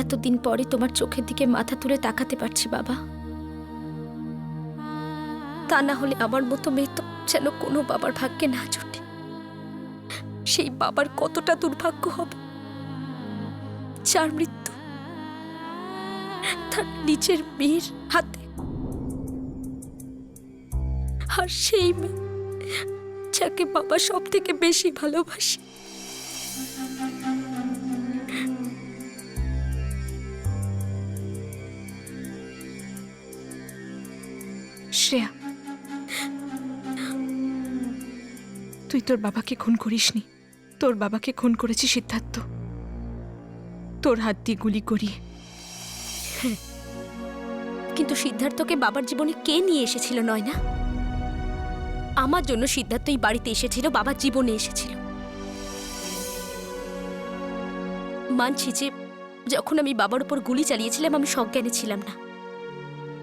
এতদিন পরে তোমার চোখের দিকে মাথা তুলে তাকাতে পারছি বাবা। তা না হলে আমার মতো মেয়ে তো যেন কোনো বাবার ভাগ্যে না জোটে। সেই বাবার কতটা দুর্ভাগ্য হবে যার মৃত্যু তার নিজের মেয়ের হাতে, আর সেই মেয়ে যাকে বাবা সব থেকে বেশি ভালোবাসে। শ্রেয়া, তুই তোর বাবাকে খুন করিসনি। তোর বাবাকে খুন করেছি সিদ্ধার্থ, তোর হাত দিয়ে গুলি করিয়ে। কিন্তু সিদ্ধার্থকে বাবার জীবনে কে নিয়ে এসেছিল নয়না? আমার জন্য সিদ্ধার্থ এই বাড়িতে এসেছিল, বাবার জীবনে এসেছিল। মানছি যে যখন আমি বাবার উপর গুলি চালিয়েছিলাম আমি সজ্ঞানে ছিলাম না,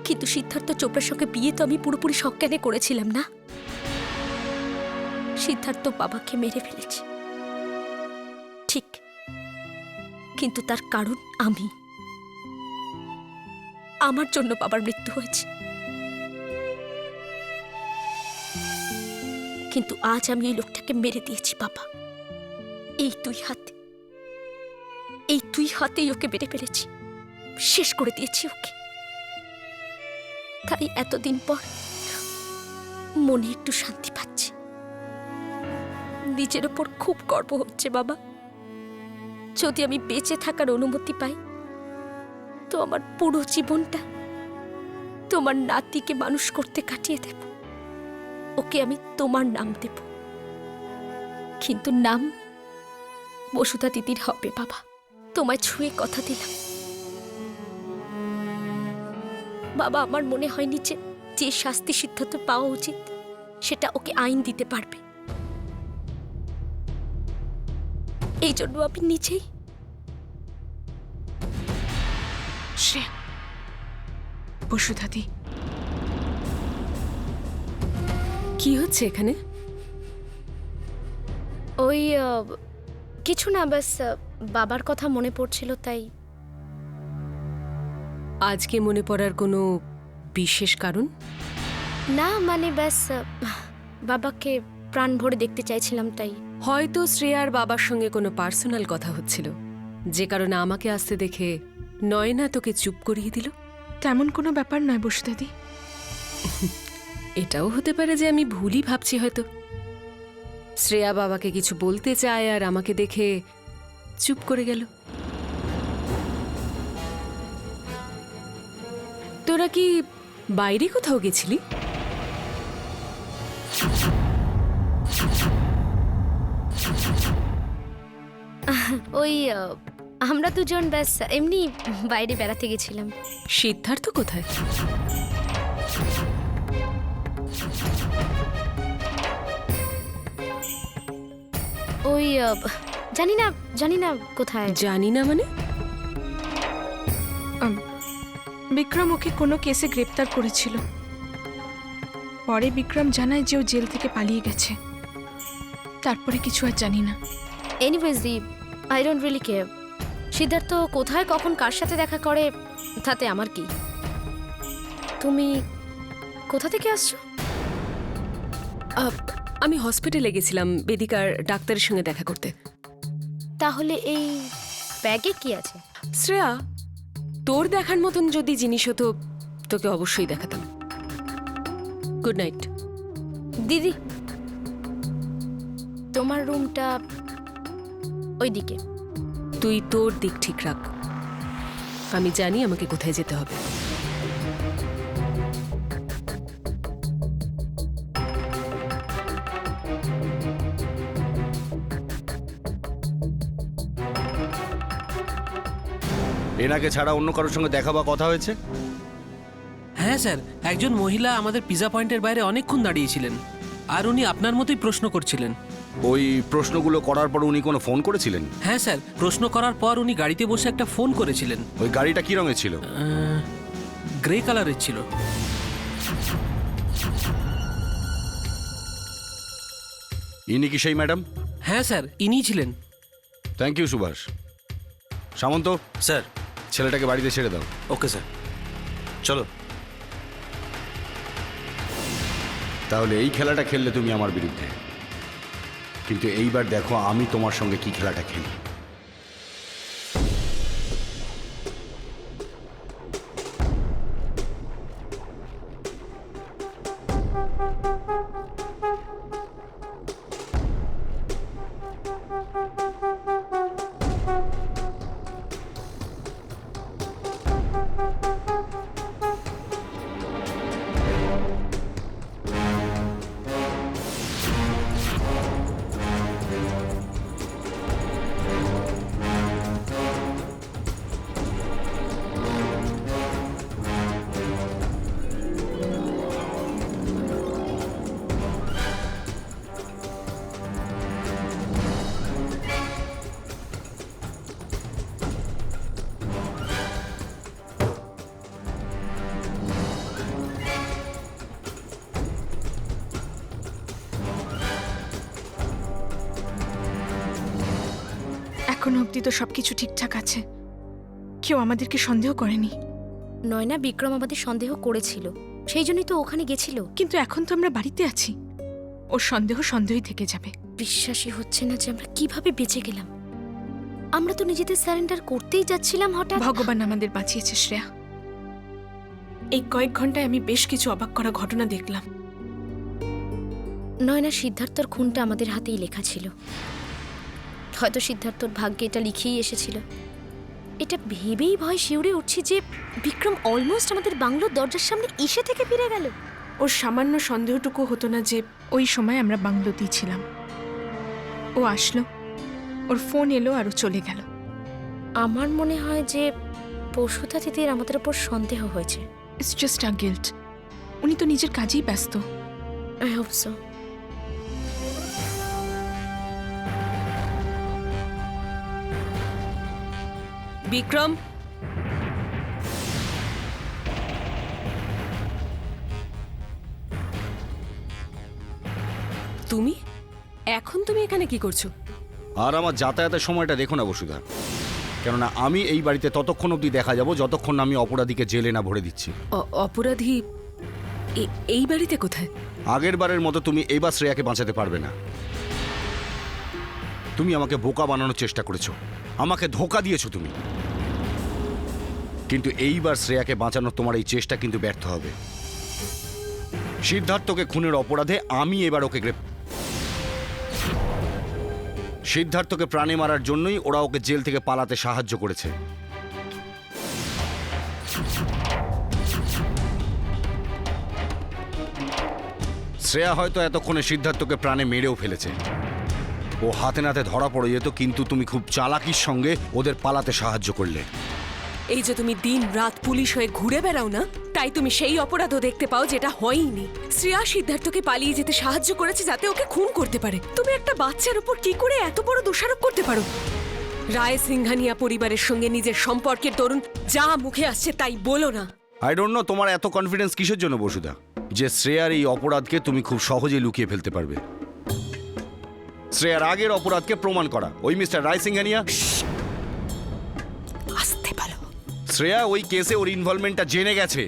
কিন্তু সিদ্ধার্থ চোপড়ার সঙ্গে বিয়ে তো আমি পুরোপুরি সজ্ঞানে করেছিলাম না। সিদ্ধার্থ বাবাকে মেরে ফেলেছে ঠিক, কিন্তু তার কারণ আমি। আমার জন্য বাবার মৃত্যু হয়েছে, কিন্তু আজ আমি এই লোকটাকে মেরে দিয়েছি বাবা। এই তুই হাতেই ওকে মেরে ফেলেছি, শেষ করে দিয়েছি ওকে। তাই এতদিন পর মনে একটু শান্তি পাচ্ছি, নিজের ওপর খুব গর্ব হচ্ছে বাবা। যদি আমি বেঁচে থাকার অনুমতি পাই তো আমার পুরো জীবনটা তোমার নাতিকে মানুষ করতে কাটিয়ে দেব। ওকে আমি তোমার নাম দেব, কিন্তু নাম বসুধা দিদির হবে বাবা। তোমায় ছুঁয়ে কথা দিলাম বাবা। আমার মনে হয়নি যে শাস্তি সিদ্ধার্থ পাওয়া উচিত সেটা ওকে আইন দিতে পারবে। এই জন্য আমি নিজেই। শ্রেয়া, বসুধাদি, কি হচ্ছে এখানে? ওই কিছু না, বাস বাবার কথা মনে পড়ছিল তাই। আজকে মনে পড়ার কোনো বিশেষ কারণ? না মানে ব্যাস বাবাকে প্রাণ ভরে দেখতে চাইছিলাম তাই। হয়তো শ্রেয়ার বাবার সঙ্গে কোনো পার্সোনাল কথা হচ্ছিল, যে কারণে আমাকে আসতে দেখে নয়না তোকে চুপ করিয়ে দিল। তেমন কোনো ব্যাপার নয় বসুধাদি। এটাও হতে পারে যে আমি ভুলই ভাবছি হয়তো। শ্রেয়া বাবাকে কিছু বলতে চায় আর আমাকে দেখে চুপ করে গেল। তোরা কি বাইরে কোথাও গেছিলি? ওই আমরা দুজন ব্যাস এমনি বাইরে বেড়াতে গেছিলাম। সিদ্ধার্থ কোথায়? ওই জানি না কোথায়। জানি না মানে? বিক্রম ওকে কোনো কেসে গ্রেপ্তার করেছিল, পরে বিক্রম জানায় যে ও জেল থেকে পালিয়ে গেছে। তারপরে কিছু আর জানি না। Anyways I don't really care. Siddharth কোথায় কখন কার সাথে দেখা করে তাতে আমার কি। তুমি কোথা থেকে আসছো? আমি হসপিটালে গেছিলাম বেদিকার ডাক্তারের সঙ্গে দেখা করতে। তাহলে এই ব্যাগে কি আছে? শ্রেয়া, তোর দেখার মতন যদি জিনিস হতো তোকে অবশ্যই দেখাতাম। Good night. দিদি, তোমার রুমটা ওইদিকে। তুই তোর দিক ঠিক রাখ, আমি জানি আমাকে কোথায় যেতে হবে। এনাকে ছাড়া অন্য কারোর সঙ্গে দেখা বা কথা হয়েছে? হ্যাঁ স্যার, একজন মহিলা আমাদের পিজা পয়েন্টের বাইরে অনেকক্ষণ দাঁড়িয়েছিলেন, আর উনি আপনার মতোই প্রশ্ন করছিলেন। ওই প্রশ্নগুলো করার পর উনি কোনো ফোন করেছিলেন? হ্যাঁ স্যার, প্রশ্ন করার পর উনি গাড়িতে বসে একটা ফোন করেছিলেন। ওই গাড়িটা কি রঙের ছিল? গ্রে কালারের ছিল। ইনি কি সেই ম্যাডাম? হ্যাঁ স্যার, ইনিই ছিলেন। Thank you Subhash. Samanta sir, ছেলেটাকে বাড়িতে ছেড়ে দাও। ওকে স্যার, চলো। তাহলে এই খেলাটা খেললে তুমি আমার বিরুদ্ধে, কিন্তু এইবার দেখো আমি তোমার সঙ্গে কি খেলাটা খেলি। এখনো অবধি তো সবকিছু ঠিকঠাক আছে, কেউ আমাদেরকে সন্দেহ করেনি। নয়না, বিক্রম আমাদের সন্দেহ করেছিল, সেই জন্যই তো ওখানে গেছিল। কিন্তু এখন তো আমরা বাড়িতে আছি, ওর সন্দেহই থেকে যাবে। বিশ্বাসই হচ্ছে না যে আমরা কিভাবে বেঁচে গেলাম। আমরা তো নিজেদের স্যারেন্ডার করতেই যাচ্ছিলাম, হঠাৎ ভগবান আমাদের বাঁচিয়েছে শ্রেয়া। এই কয়েক ঘন্টায় আমি বেশ কিছু অবাক করা ঘটনা দেখলাম। নয়না, সিদ্ধার্থর খুনটা আমাদের হাতেই লেখা ছিল। হয়তো সিদ্ধার্থর ভাগ্যে এটা লিখেই এসেছিল। এটা ভেবেই ভয় শিউরে উঠছি যে বিক্রম অলমোস্ট আমাদের বাংলোর দরজার সামনে এসে থেকে ফিরে গেল। ওর সামান্য সন্দেহটুকু হতো না যে ওই সময় আমরা বাংলোতেই ছিলাম। ও আসলো, ওর ফোন এলো আর ও চলে গেল। আমার মনে হয় যে পশুতা দিদির আমাদের উপর সন্দেহ হয়েছে। It's just a guilt. উনি তো নিজের কাজেই ব্যস্ত। I hope so. বিক্রম, তুমি এখন তুমি এখানে কি করছো? আর আমার যাতায়াতের সময়টা দেখো না বসুধা, কেননা আমি এই বাড়িতে ততক্ষণ অবধি দেখা যাব যতক্ষণ না আমি অপরাধীকে জেলে না ভরে দিচ্ছি। অপরাধী এই বাড়িতে কোথায়? আগের বারের মতো তুমি এইবার শ্রেয়াকে বাঁচাতে পারবে না। তুমি আমাকে বোকা বানানোর চেষ্টা করেছো, আমাকে ধোঁকা দিয়েছো তুমি, কিন্তু এইবার শ্রেয়াকে বাঁচানোর তোমার এই চেষ্টা কিন্তু ব্যর্থ হবে। সিদ্ধার্থকে খুনের অপরাধে আমি এবার ওকে সিদ্ধার্থকে প্রাণে মারার জন্যই ওরা ওকে জেল থেকে পালাতে সাহায্য করেছে। শ্রেয়া হয়তো এতক্ষণে সিদ্ধার্থকে প্রাণে মেরেও ফেলেছে, ও হাতে নাতে ধরা পড়ে যেত, কিন্তু তুমি খুব চালাকির সঙ্গে ওদের পালাতে সাহায্য করলে। এই যে তুমি দিন রাত পুলিশ হয়ে ঘুরে বেড়াও না, তাই তুমি সেই অপরাধও দেখতে পাও যেটা হয়ইনি। শ্রেয়া সিদ্ধার্থকে পালিয়ে যেতে সাহায্য করেছে যাতে ওকে খুন করতে পারে। তুমি একটা বাচ্চার উপর কি করে এত বড় দোষারোপ করতে পারো? রায় সিংহানিয়া পরিবারের সঙ্গে নিজের সম্পর্কের দরুন যা মুখে আসছে তাই বলো না। আই ডোন্ট নো তোমার এত কনফিডেন্স কিসের জন্য বসুধা, যে শ্রেয়ার এই অপরাধকে তুমি খুব সহজে লুকিয়ে ফেলতে পারবে। শ্রেয়ার আগের অপরাধকে প্রমাণ করা ওই মিস্টার রায় সিংহানিয়া। আসতে পারো। শ্রেয়া ওই কেসে ওর ইনভলভমেন্টটা জেনে গেছে।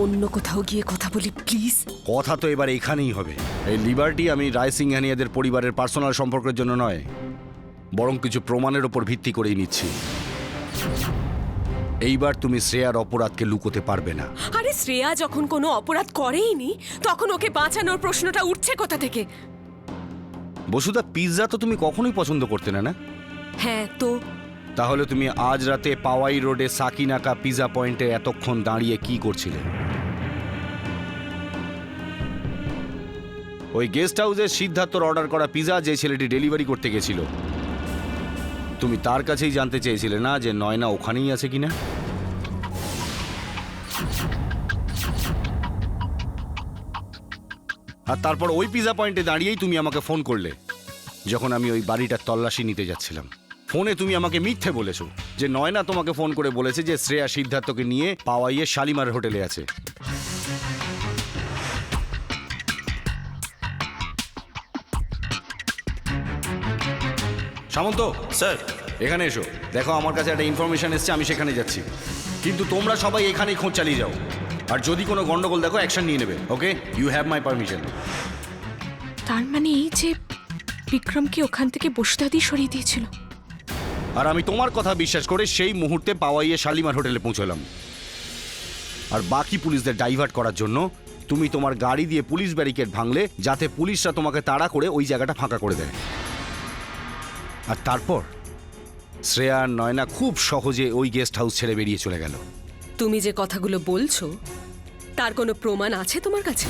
অন্য কোথাও গিয়ে কথা বলি প্লিজ। কথা তো এবার এখানেই হবে। এই লিবার্টি আমি রায় সিংহানিয়াদের পরিবারের পার্সোনাল সম্পর্কের জন্য নয়, বরং কিছু প্রমাণের ওপর ভিত্তি করেই নিচ্ছি। এইবার তুমি শ্রেয়ার অপরাধকে লুকোতে পারবে না। আরে শ্রেয়া যখন কোনো অপরাধ করেইনি তখন ওকে বাঁচানোর প্রশ্নটা উঠছে কোথা থেকে? বসুধা, পিৎজা তো তুমি কখনোই পছন্দ করতে না, না? হ্যাঁ তো তাহলে তুমি আজ রাতে পাওয়াই রোডে সাকিনাকা পিৎজা পয়েন্টে এতক্ষণ দাঁড়িয়ে কি করছিলে? ওই গেস্ট হাউসে সিদ্ধার্থর অর্ডার করা পিৎজা যে ছেলেটি ডেলিভারি করতে গেছিল, তুমি তার কাছেই জানতে চেয়েছিলে না যে নয়না ওখানেই আছে কিনা? আর তারপর ওই পিৎজা পয়েন্টে দাঁড়িয়েই তুমি আমাকে ফোন করলে যখন আমি ওই বাড়িটার তল্লাশি নিতে যাচ্ছিলাম। ফোনে তুমি আমাকে মিথ্যে বলেছো যে নয়না তোমাকে ফোন করে বলেছে যে শ্রেয়া সিদ্ধার্থকে নিয়ে পাওয়াইয়ে শালিমার হোটেলে আছে। সামন্ত স্যার এখানে এসো, দেখো আমার কাছে একটা ইনফরমেশন এসছে, আমি সেখানে যাচ্ছি। কিন্তু তোমরা সবাই এখানেই খোঁজ চালিয়ে যাও, আর যদি কোনো গন্ডগোল দেখো অ্যাকশন নিয়ে নেবে। ওকে, ইউ হ্যাভ মাই পারমিশন। তার মানে এই যে বিক্রমকে ওখান থেকে বসুদাদি সরিয়ে দিয়েছিল। আর আমি তোমার কথা বিশ্বাস করে সেই মুহূর্তে পাওয়াইয়ে শালিমার হোটেলে পৌঁছলাম। আর বাকি পুলিশদের ডাইভার্ট করার জন্য তুমি তোমার গাড়ি দিয়ে পুলিশ ব্যারিকেড ভাঙলে, যাতে পুলিশরা তোমাকে তাড়া করে ওই জায়গাটা ফাঁকা করে দেয়। আর তারপর শ্রেয়া আর নয়না খুব সহজে ওই গেস্ট হাউস ছেড়ে বেরিয়ে চলে গেল। তুমি যে কথাগুলো বলছো তার কোনো প্রমাণ আছে তোমার কাছে?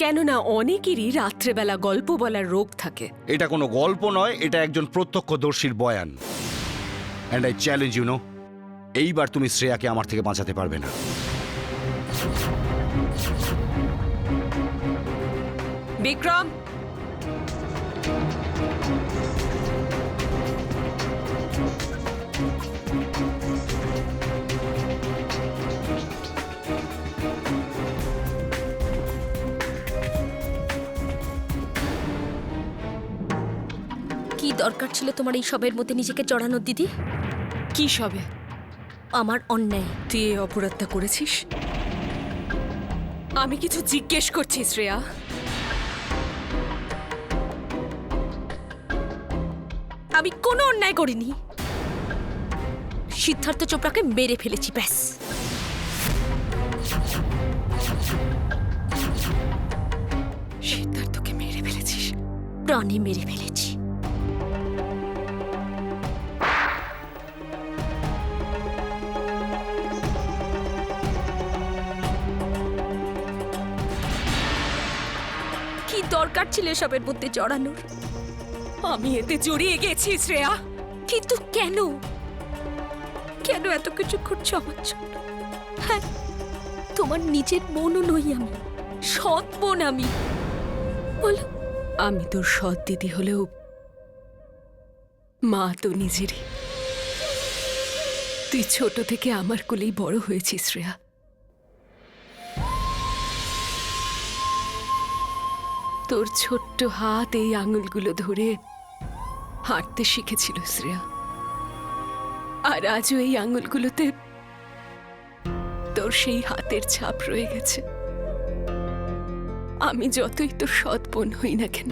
কেননা অনেকেরই রাত্রেবেলা গল্প বলার রোগ থাকে। এটা কোনো গল্প নয়, এটা একজন প্রত্যক্ষদর্শীর বয়ান। And I challenge you know, এইবার তুমি শ্রেয়াকে আমার থেকে বাঁচাতে পারবে না। বিক্রম, কি দরকার ছিল তোমার এই সবের মধ্যে নিজেকে জড়ানোর দিদি? কি সবে? আমার অন্যায়। তুই এই অপরাধটা করেছিস? আমি কিছু জিজ্ঞেস করছি শ্রেয়া। আমি কোনো অন্যায় করিনি। সিদ্ধার্থ চোপড়াকে মেরে ফেলেছি, ব্যাস। সিদ্ধার্থকে মেরে ফেলেছিস? প্রাণে মেরে ফেলেছি। কি দরকার ছিল এসবের মধ্যে জড়ানোর? আমি এতে জড়িয়ে গেছি শ্রেয়া। কিন্তু কেন? কেন এত কিছু করছো আমার জন্য? হ্যাঁ, তোমার নিজের বোনও নই আমি, সৎ বোন আমি। বলো। আমি তোর সৎ দিদি হলেও মা তো নিজেরই। তুই ছোট থেকে আমার কোলেই বড় হয়েছিস শ্রেয়া। তোর ছোট্ট হাত এই আঙুলগুলো ধরে হাঁটতে শিখেছিল শ্রেয়া। আর আজও এই আঙুলগুলোতে তোর সেই হাতের ছাপ রয়ে গেছে। আমি যতই তোর সৎ বোন হই না কেন,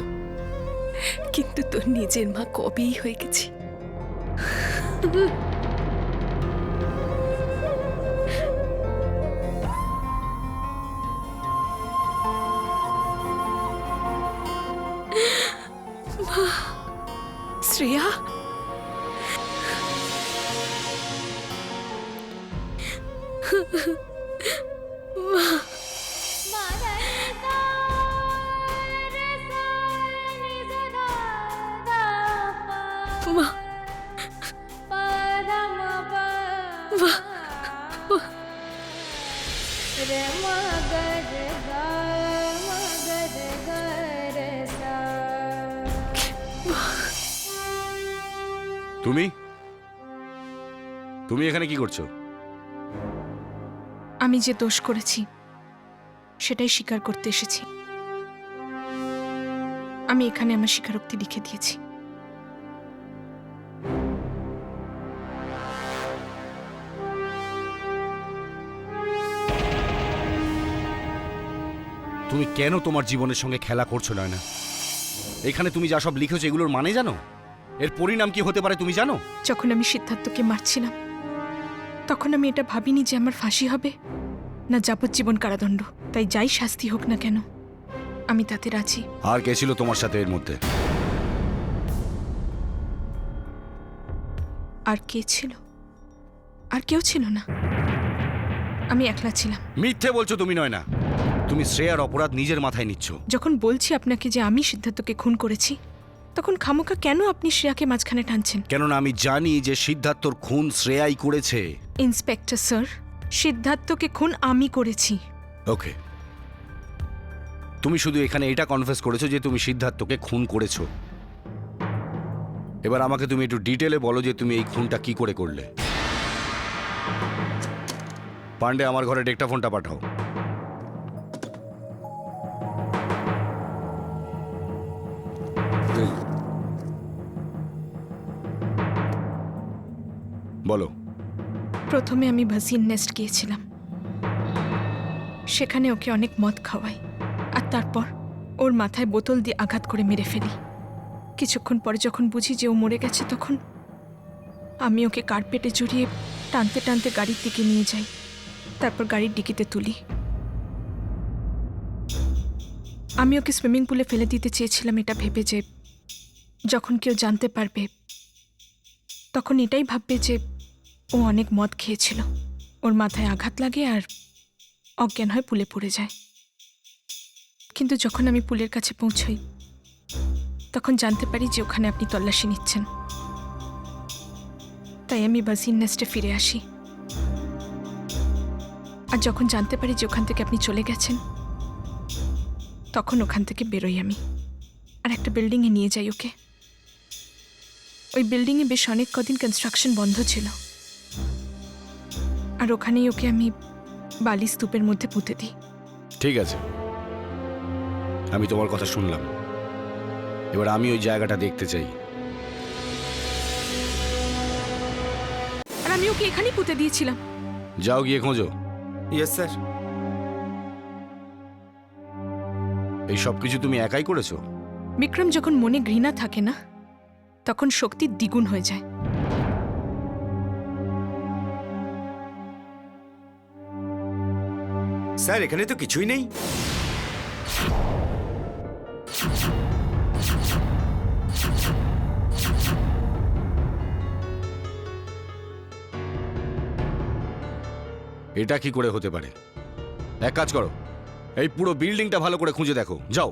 কিন্তু তোর নিজের মা কবেই হয়ে গেছি। শ্রেয়া, মা, তুমি তুমি এখানে কি করছো? আমি যে দোষ করেছি সেটাই স্বীকার করতে এসেছি। আমি এখানে আমার স্বীকারোক্তি লিখে দিয়েছি। তুমি কেন তোমার জীবনের সঙ্গে খেলা করছো না? এখানে তুমি যা সব লিখেছো এগুলোর মানে জানো? এর পরিণাম কি হতে পারে তুমি জানো? যখন আমি সিদ্ধার্থকে মারছিলাম তখন আমি এটা ভাবিনি যে আমার ফাঁসি হবে না যাবজ্জীবন কারাদণ্ড। তাই যাই শাস্তি হোক না কেন আমি তাতে রাজি। আর কে ছিল তোমার সাথে এর মধ্যে? আর কে ছিল? আর কেউ ছিল না, আমি একলা ছিলাম। মিথ্যে বলছো তুমি নয়না। তুমি শ্রেয়ার অপরাধ নিজের মাথায় নিচ্ছ। যখন বলছি আপনাকে যে আমি সিদ্ধার্থকে খুন করেছি, তখন খামোকা কেন আপনি শ্রেয়াকে মাঝখানে টানছেন? কেননা আমি জানি যে সিদ্ধার্থর খুন শ্রেয়াই করেছে। ইন্সপেক্টর স্যার, সিদ্ধার্থকে খুন আমি করেছি। ওকে, তুমি শুধু এখানে এটা কনফেস করেছো যে তুমি সিদ্ধার্থকে খুন করেছো। এবার আমাকে তুমি একটু ডিটেলে বলো যে তুমি এই খুনটা কি করে করলে। পান্ডে, আমার ঘরে ডেক্টাফোনটা পাঠাও। বলো। প্রথমে আমি ভাসিন নেস্ট গিয়েছিলাম, সেখানে ওকে অনেক মদ খাওয়াই, আর তারপর ওর মাথায় বোতল দিয়ে আঘাত করে মেরে ফেলি। কিছুক্ষণ পরে যখন বুঝি যে ও মরে গেছে, তখন আমি ওকে কার্পেটে জড়িয়ে টানতে টানতে গাড়ির দিকে নিয়ে যাই, তারপর গাড়ির ডিকিতে তুলি। আমি ওকে সুইমিং পুলে ফেলে দিতে চেয়েছিলাম, এটা ভেবে যে যখন কেউ জানতে পারবে তখন এটাই ভাববে যে ও অনেক মদ খেয়েছিল, ওর মাথায় আঘাত লাগে আর অজ্ঞান হয়ে পুলে পড়ে যায়। কিন্তু যখন আমি পুলের কাছে পৌঁছই, তখন জানতে পারি যে ওখানে আপনি তল্লাশি নিচ্ছেন। তাই আমি ভাসিন নেস্টে ফিরে আসি, আর যখন জানতে পারি যে ওখান থেকে আপনি চলে গেছেন, তখন ওখান থেকে বেরোই আমি, আর একটা বিল্ডিংয়ে নিয়ে যাই ওকে। ওই বিল্ডিংয়ে বেশ অনেক কদিন কনস্ট্রাকশন বন্ধ ছিল, আর ওখানেই ওকে আমি বালি স্তূপের মধ্যে পুঁতে দিই। ঠিক আছে, আমি তোমার কথা শুনলাম। এবার আমি ওই জায়গাটা দেখতে চাই। আর আমি ওকে এখানেই পুঁতে দিয়েছিলাম। যাও গিয়ে খোঁজো। Yes sir. এই সব কিছু তুমি একাই করেছো? বিক্রম, যখন মনে ঘৃণা থাকে না, তখন শক্তি দ্বিগুণ হয়ে যায়। স্যার এখানে তো কিছুই নেই। এটা কি করে হতে পারে? এক কাজ করো, এই পুরো বিল্ডিংটা ভালো করে খুঁজে দেখো, যাও।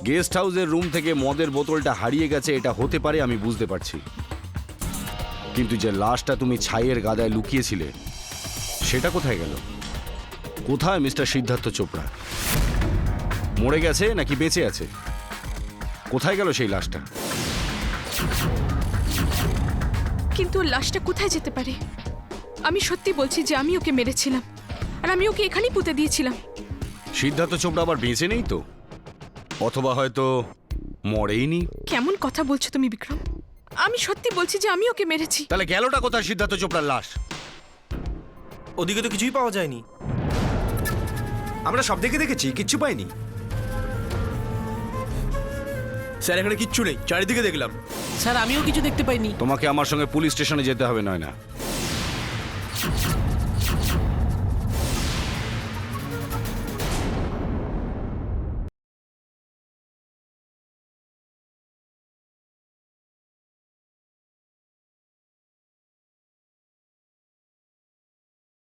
গেস্ট হাউসের রুম থেকে মদের বোতলটা হারিয়ে গেছে, এটা হতে পারে, আমি বুঝতে পারছি। কিন্তু যে লাশটা তুমি ছাইয়ের গাদায় লুকিয়েছিলে, সেটা কোথায় গেল? কোথায় মিস্টার সিদ্ধার্থ চোপড়া? মরে গেছে নাকি বেঁচে আছে? কোথায় গেল সেই লাশটা? কিন্তু ওর লাশটা কোথায় যেতে পারে? আমি সত্যি বলছি যে আমি ওকে মেরেছিলাম, আর আমি ওকে এখানেই পুঁতে দিয়েছিলাম। সিদ্ধার্থ চোপড়া আবার বেঁচে নেই তো? অথবা হয়তো মরেইনি? কেমন কথা বলছো তুমি বিক্রম? আমি সত্যি বলছি যে আমি ওকে মেরেছি। তাহলে গেলটা কোথায় সিদ্ধার্থ চোপড়ার লাশ? ওদিকে তো কিছুই পাওয়া যায়নি। আমরা সব দেখে দেখেছি, কিচ্ছু পাইনি। স্যার এখানে কিচ্ছু নেই, চারিদিকে দেখলাম। স্যার আমিও কিছু দেখতে পাইনি। তোমাকে আমার সঙ্গে পুলিশ স্টেশনে যেতে হবে, নয় না?